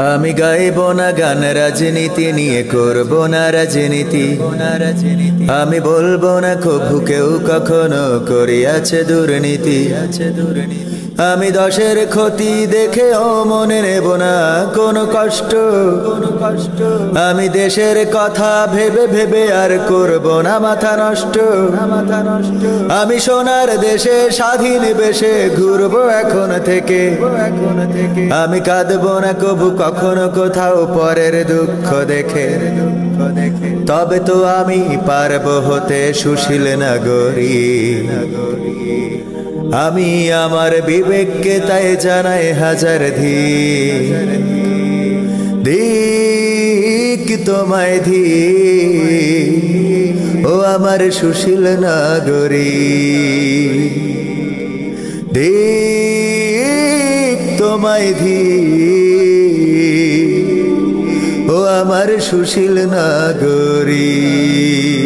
আমি গাইব না গান রাজনীতি নিয়ে, করব না রাজনীতি। আমি বলবো না কভু কেউ কখনো করিয়াছে দুর্নীতি। আমি দশের ক্ষতি দেখেও মনে নেব না কোনো কষ্ট। আমি দেশের কথা ভেবে ভেবে আর করব না মাথা নষ্ট। আমি সোনার দেশে স্বাধীন বেশে ঘুরবো এখন থেকে। আমি কাঁদবো না কভু কখনো কোথাও পরের দুঃখ দেখে। তবে তো আমি পারবো হতে সুশীল নাগরিক। আমি আমার বিবেককে তাই জানাই হাজার ধিক তোমায় ধিক, ও আমার সুশীল নাগরিক। ধিক তোমায় ধিক, ও আমার সুশীল নাগরিক।